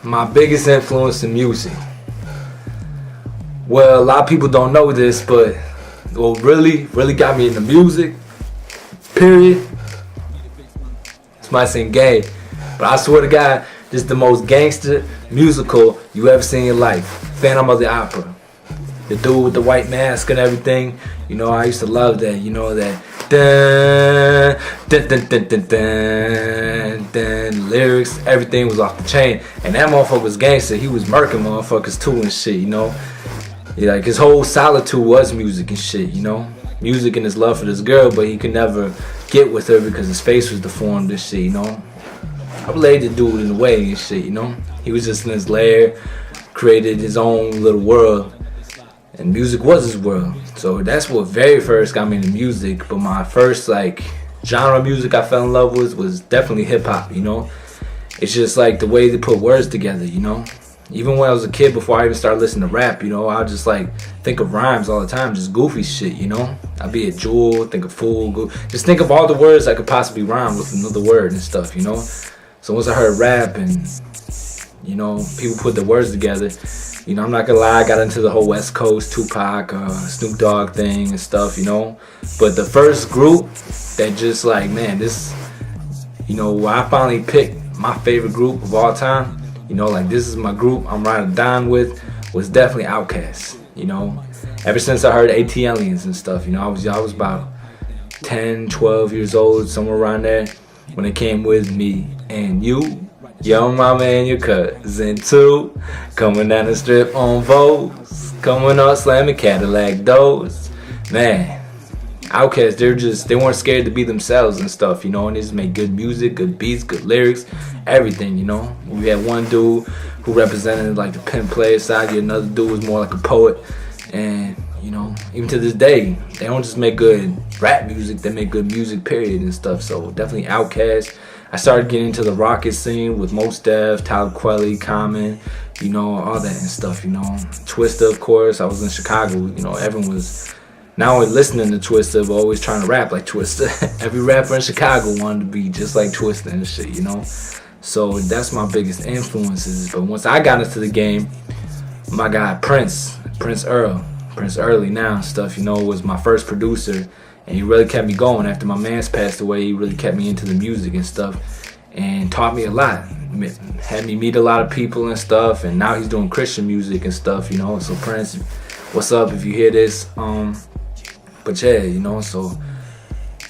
My biggest influence in music. Well, a lot of people don't know this, but what really got me into music, period. Somebody saying gay, but I swear to God, this is the most gangster musical you ever seen in your life. Phantom of the Opera. The dude with the white mask and everything. You know, I used to love that. You know that. Dun, dun, dun, dun, dun, dun, dun, lyrics, everything was off the chain. And that motherfucker was gangster. He was murking motherfuckers too and shit, you know. Yeah, like his whole solitude was music and shit, you know. Music and his love for this girl, but he could never get with her because his face was deformed and shit, you know. I related to dude in a way and shit, you know. He was just in his lair, created his own little world, and music was his world. So that's what very first got me into music. But my first like genre of music I fell in love with was definitely hip hop, you know. It's just like the way they put words together, you know. Even when I was a kid, before I even started listening to rap, you know, I just like think of rhymes all the time, just goofy shit, you know. I'd be a jewel, think of fool, just think of all the words I could possibly rhyme with another word and stuff, you know. So once I heard rap and, you know, people put the words together, you know, I'm not gonna lie, I got into the whole West Coast, Tupac, Snoop Dogg thing and stuff, you know. But the first group that just like, man, this, you know, where I finally picked my favorite group of all time, you know, like this is my group I'm riding down with, was definitely Outkast, you know. Ever since I heard AT-Aliens and stuff, you know, I was about 10, 12 years old, somewhere around there, when it came with me and you, your mama and your cousin too, coming down the strip on Vogues, coming up slamming Cadillac doors. Man, Outkast, they weren't scared to be themselves and stuff, you know, and they just made good music, good beats, good lyrics, everything, you know. We had one dude who represented like the pimp player side, another dude was more like a poet, and you know, even to this day, they don't just make good rap music, they make good music, period, and stuff. So definitely Outkast. I started getting into the rocket scene with Mos Def, Talib Kweli, Common, you know, all that and stuff, you know. Twista, of course. I was in Chicago, you know, everyone was not only listening to Twista, but always trying to rap like Twista. Every rapper in Chicago wanted to be just like Twista and shit, you know. So that's my biggest influences. But once I got into the game, my guy Prince Early now and stuff, you know, was my first producer, and he really kept me going. After my man's passed away, he really kept me into the music and stuff and taught me a lot, had me meet a lot of people and stuff, and now he's doing Christian music and stuff, you know. So Prince, what's up if you hear this? But yeah, you know, so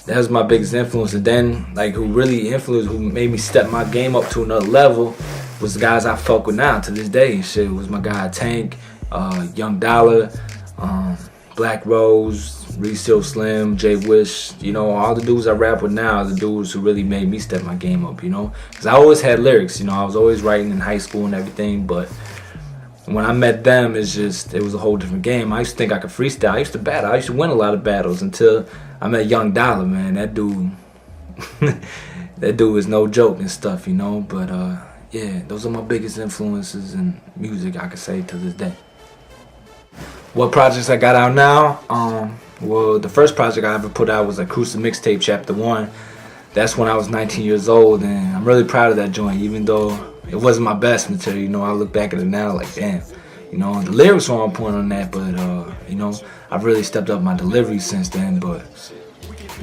that was my biggest influence. And then like who made me step my game up to another level was the guys I fuck with now to this day and shit. It was my guy Tank, Young Dollar, Black Rose, Reese Still Slim, Jay Wish, you know, all the dudes I rap with now are the dudes who really made me step my game up, you know. Because I always had lyrics, you know, I was always writing in high school and everything, but when I met them, it was a whole different game. I used to think I could freestyle. I used to battle. I used to win a lot of battles until I met Young Dollar, man. That dude, that dude is no joke and stuff, you know. But yeah, those are my biggest influences in music, I could say, to this day. What projects I got out now? Well, the first project I ever put out was a Cruci mixtape, Chapter 1. That's when I was 19 years old, and I'm really proud of that joint, even though it wasn't my best material. You know, I look back at it now like, damn, you know, the lyrics were on point on that, but you know, I've really stepped up my delivery since then. But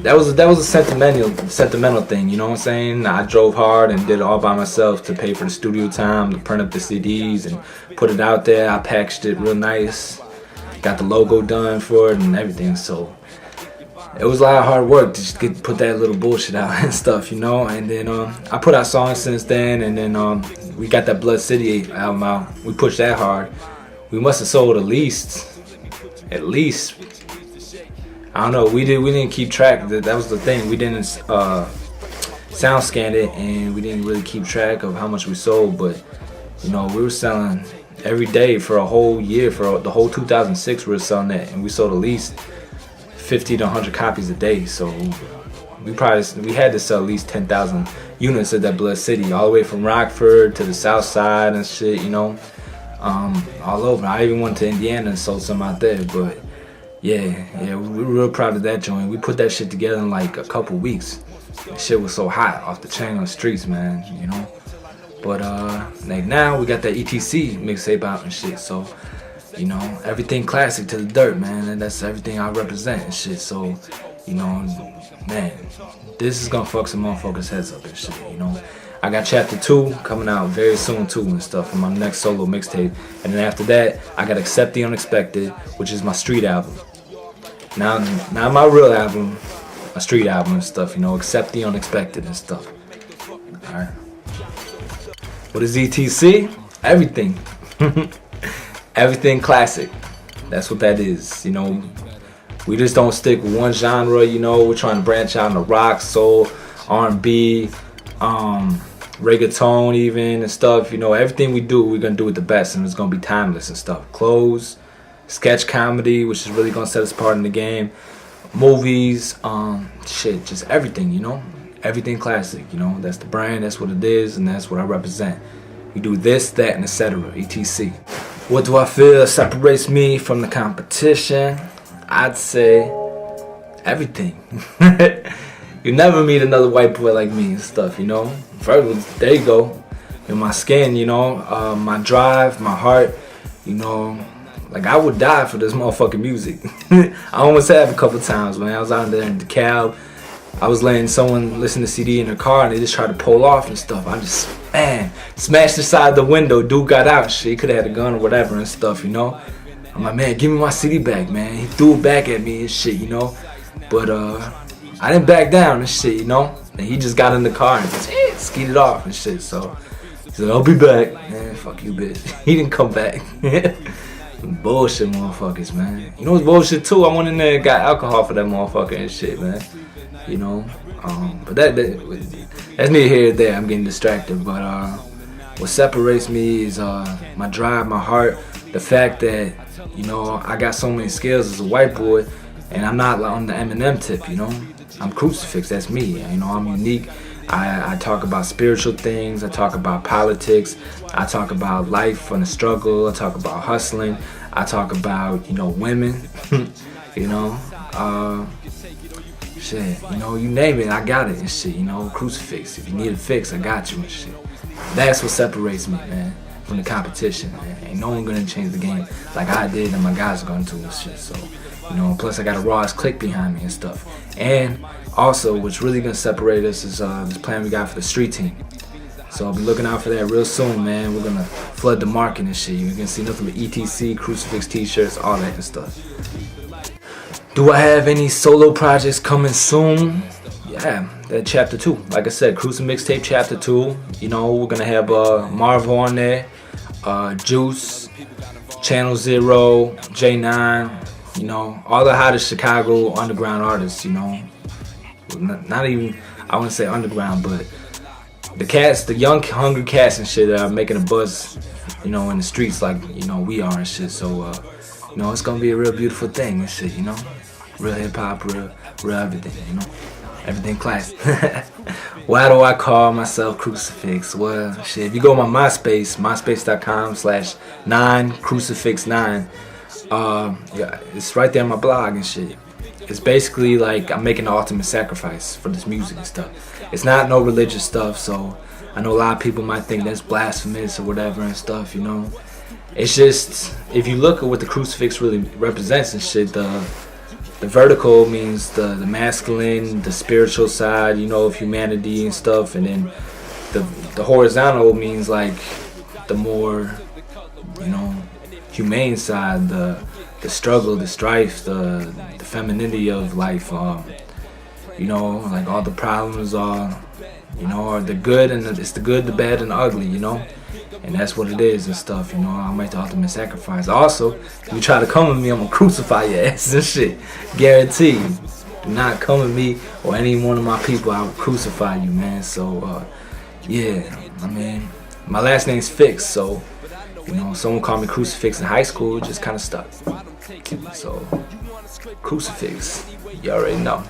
that was a sentimental thing, you know what I'm saying? I drove hard and did it all by myself to pay for the studio time, to print up the CDs and put it out there. I packaged it real nice, got the logo done for it and everything. So it was a lot of hard work to just put that little bullshit out and stuff, you know. And then I put out songs since then, and then we got that Blood City album out. We pushed that hard. We must have sold at least, I don't know. We didn't keep track. That was the thing. We didn't sound scan it, and we didn't really keep track of how much we sold. But you know, we were selling every day for a whole year. For the whole 2006, we were selling that, and we sold at least 50 to 100 copies a day. So we had to sell at least 10,000 units of that Blood City, all the way from Rockford to the South Side and shit, you know, all over. I even went to Indiana and sold some out there. But yeah, we were real proud of that joint. We put that shit together in like a couple weeks. That shit was so hot, off the chain on the streets, man, you know. But like now we got that ETC mixtape out and shit. So you know, everything classic to the dirt, man, and that's everything I represent and shit. So you know, man, this is gonna fuck some motherfuckers' heads up and shit. You know, I got chapter 2 coming out very soon too and stuff for my next solo mixtape, and then after that I got Accept the Unexpected, which is my street album. Now, not my real album, my street album and stuff. You know, Accept the Unexpected and stuff. All right. What is ETC? Everything. Everything classic. That's what that is. You know, we just don't stick with one genre. You know, we're trying to branch out into rock, soul, R&B, reggaeton even and stuff. You know, everything we do, we're gonna do it the best, and it's gonna be timeless and stuff. Clothes, sketch comedy, which is really gonna set us apart in the game. Movies, shit, just everything. You know, everything classic. You know, that's the brand. That's what it is, and that's what I represent. We do this, that, and etc. ETC. What do I feel separates me from the competition? I'd say everything. You never meet another white boy like me and stuff, you know. First, there you go. In my skin, you know, my drive, my heart, you know. Like, I would die for this motherfucking music. I almost have a couple times when I was out there in DeKalb. I was letting someone listen to CD in their car and they just tried to pull off and stuff. I just, man, smashed the side of the window. Dude got out and shit. He could have had a gun or whatever and stuff, you know. I'm like, man, give me my CD back, man. He threw it back at me and shit, you know. But I didn't back down and shit, you know. And he just got in the car and just skeeted off and shit. So he said, I'll be back. Man, fuck you, bitch. He didn't come back. Bullshit motherfuckers, man. You know what's bullshit too? I went in there and got alcohol for that motherfucker and shit, man. You know, but that's neither here nor there. I'm getting distracted. But what separates me is my drive, my heart, the fact that, you know, I got so many skills as a white boy, and I'm not on the Eminem tip, you know. I'm Cruci-Fix, that's me. You know, I'm unique. I talk about spiritual things. I talk about politics. I talk about life and the struggle. I talk about hustling. I talk about, you know, women. You know, shit. You know, you name it, I got it and shit. You know, Cruci-Fix. If you need a fix, I got you and shit. That's what separates me, man, from the competition, man. Ain't no one gonna change the game like I did, and my guys are gonna do this shit. So, you know, plus I got a rawest click behind me and stuff. And also, what's really gonna separate us is this plan we got for the street team. So I'll be looking out for that real soon, man. We're gonna flood the market and shit. You're gonna see nothing but ETC, Cruci-Fix t-shirts, all that good stuff. Do I have any solo projects coming soon? Yeah, that chapter 2. Like I said, Cruci Mixtape chapter 2. You know, we're gonna have Marvel on there, Juice, Channel Zero, J9. You know, all the hottest Chicago underground artists. You know, not even, I wouldn't say underground, but the cats, the young hungry cats and shit that are making a buzz, you know, in the streets like, you know, we are and shit. So you know, it's gonna be a real beautiful thing and shit, you know. Real hip hop, real everything, you know. Everything classic. Why do I call myself Cruci-Fix? Well, shit, if you go on my MySpace, myspace.com/9Cruci-Fix9, yeah, it's right there on my blog and shit. It's basically like I'm making the ultimate sacrifice for this music and stuff. It's not no religious stuff, so I know a lot of people might think that's blasphemous or whatever and stuff, you know. It's just, if you look at what the Cruci-Fix really represents and shit, the vertical means the masculine, the spiritual side, you know, of humanity and stuff, and then the horizontal means like the more, you know, humane side, the struggle, the strife, the femininity of life. You know, like all the problems are, you know, are the good, and it's the good, the bad, and the ugly, you know. And that's what it is and stuff, you know. I'll make the ultimate sacrifice. Also, if you try to come with me, I'm gonna crucify your ass and shit. Guaranteed. Do not come with me or any one of my people, I'll crucify you, man. So, yeah, I mean, my last name's Fix, so, you know, someone called me Cruci-Fix in high school, it just kind of stuck. So, Cruci-Fix, you already know.